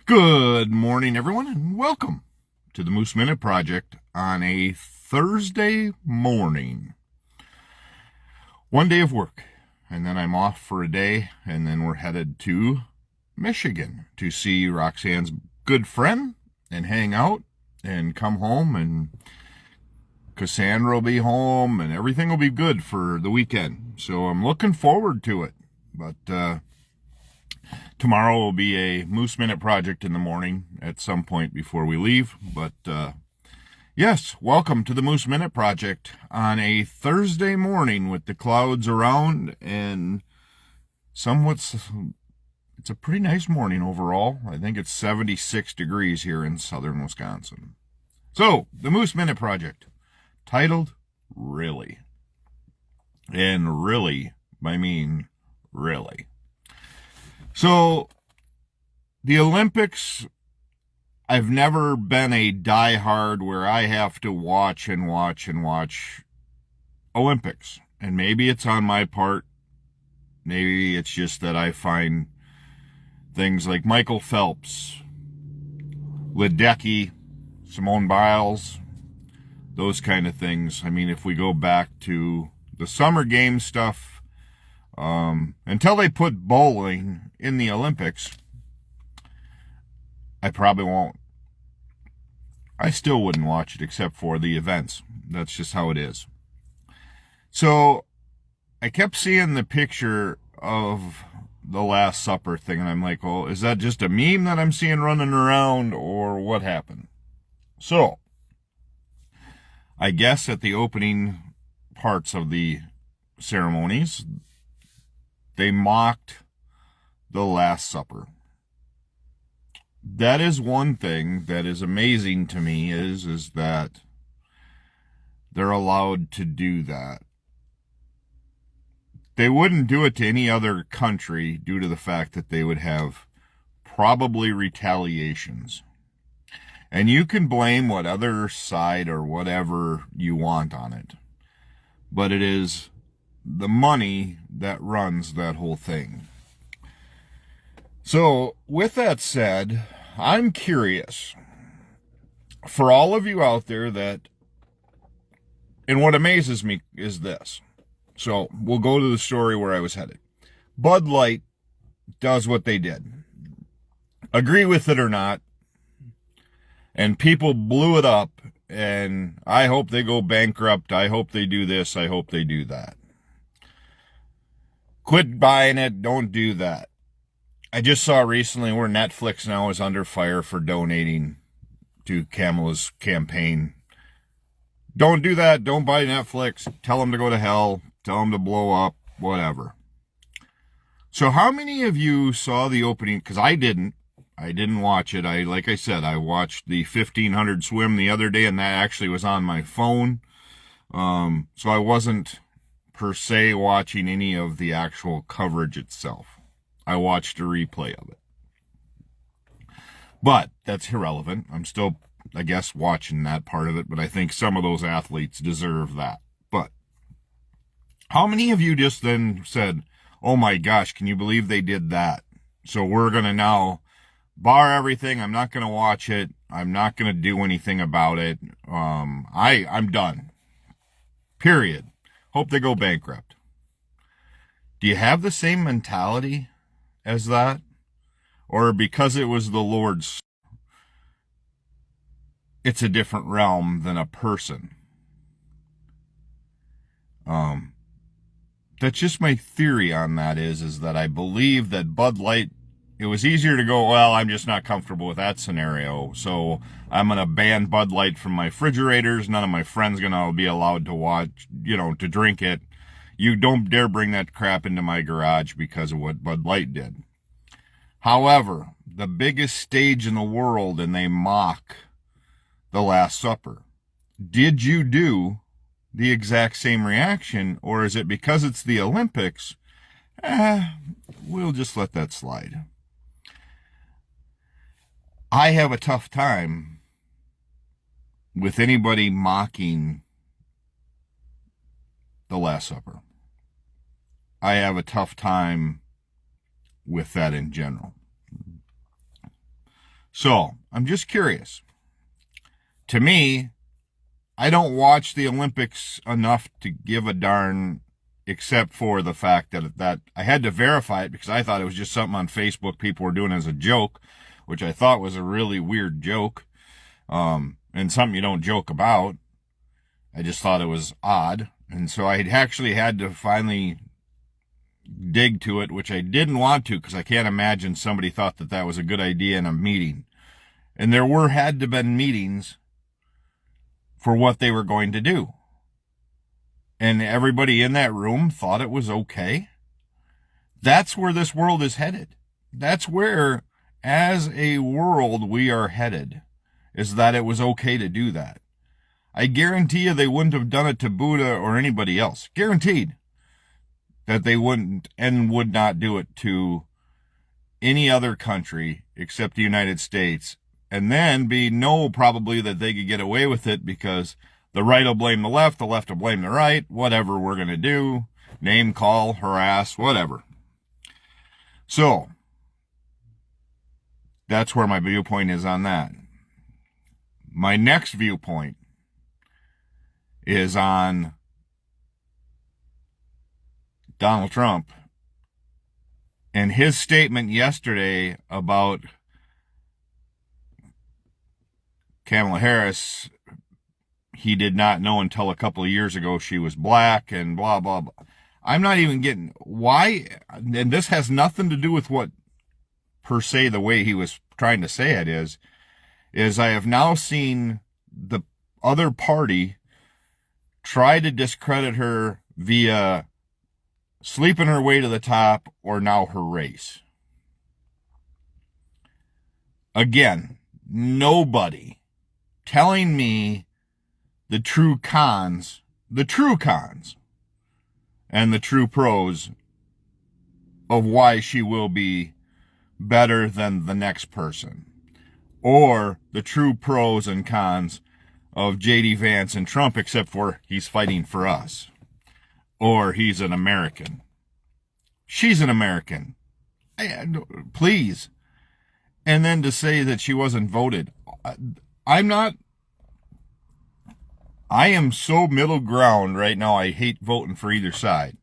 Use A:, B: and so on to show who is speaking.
A: Good morning, everyone, and welcome to the Moose Minute Project on a Thursday morning. One day of work, and then I'm off for a day, and then we're headed to Michigan to see Roxanne's good friend and hang out and come home, and Cassandra will be home, and everything will be good for the weekend. So I'm looking forward to it, but tomorrow will be a Moose Minute Project in the morning at some point before we leave. But yes, welcome to the Moose Minute Project on a Thursday morning with the clouds around and it's a pretty nice morning overall. I think it's 76 degrees here in southern Wisconsin. So, the Moose Minute Project, titled Really. And really, I mean really. So, the Olympics, I've never been a diehard where I have to watch Olympics. And maybe it's on my part. Maybe it's just that I find things like Michael Phelps, Ledecky, Simone Biles, those kind of things. I mean, if we go back to the Summer Games stuff, until they put bowling in the Olympics, I probably won't. I still wouldn't watch it except for the events. That's just how it is. So I kept seeing the picture of the Last Supper thing, and I'm like, well, is that just a meme that I'm seeing running around, or what happened? So I guess at the opening parts of the ceremonies, they mocked the Last Supper. That is one thing that is amazing to me is that they're allowed to do that. They wouldn't do it to any other country due to the fact that they would have probably retaliations. And you can blame what other side or whatever you want on it. But it is the money that runs that whole thing. So, with that said, I'm curious, for all of you out there and what amazes me is this. So, we'll go to the story where I was headed. Bud Light does what they did. Agree with it or not, and people blew it up, and I hope they go bankrupt, I hope they do this, I hope they do that. Quit buying it, don't do that. I just saw recently where Netflix now is under fire for donating to Kamala's campaign. Don't do that, don't buy Netflix, tell them to go to hell, tell them to blow up, whatever. So how many of you saw the opening? Because I didn't watch it. Like I said, I watched the 1500 swim the other day, and that actually was on my phone. So I wasn't per se watching any of the actual coverage itself. I watched a replay of it. But that's irrelevant. I'm still, I guess, watching that part of it, but I think some of those athletes deserve that. But how many of you just then said, oh my gosh, can you believe they did that? So we're going to now bar everything. I'm not going to watch it. I'm not going to do anything about it. I'm done. Period. Hope they go bankrupt. Do you have the same mentality as that? Or because it was the Lord's, it's a different realm than a person? That's just my theory on that is that I believe that Bud Light, it was easier to go, well, I'm just not comfortable with that scenario, so I'm going to ban Bud Light from my refrigerators. None of my friends going to be allowed to watch, to drink it. You don't dare bring that crap into my garage because of what Bud Light did. However, the biggest stage in the world, and they mock the Last Supper. Did you do the exact same reaction, or is it because it's the Olympics? We'll just let that slide. I have a tough time with anybody mocking the Last Supper. I have a tough time with that in general. So, I'm just curious. To me, I don't watch the Olympics enough to give a darn, except for the fact that I had to verify it because I thought it was just something on Facebook people were doing as a joke, which I thought was a really weird joke, and something you don't joke about. I just thought it was odd. And so I actually had to finally dig to it, which I didn't want to because I can't imagine somebody thought that that was a good idea in a meeting. And there had to have been meetings for what they were going to do. And everybody in that room thought it was okay. That's where this world is headed. That's where, as a world, we are headed, is that it was okay to do that. I guarantee you they wouldn't have done it to Buddha or anybody else. Guaranteed that they wouldn't and would not do it to any other country except the United States. And then probably that they could get away with it because the right will blame the left will blame the right, whatever we're going to do, name, call, harass, whatever. So, that's where my viewpoint is on that. My next viewpoint is on Donald Trump and his statement yesterday about Kamala Harris. He did not know until a couple of years ago she was black and blah, blah, blah. I'm not even getting why, and this has nothing to do with what, per se, the way he was trying to say it is I have now seen the other party try to discredit her via sleeping her way to the top or now her race. Again, nobody telling me the true cons, and the true pros of why she will be better than the next person, or the true pros and cons of J.D. Vance and Trump, except for he's fighting for us, or he's an American. She's an American. Please. And then to say that she wasn't voted. I am so middle ground right now. I hate voting for either side.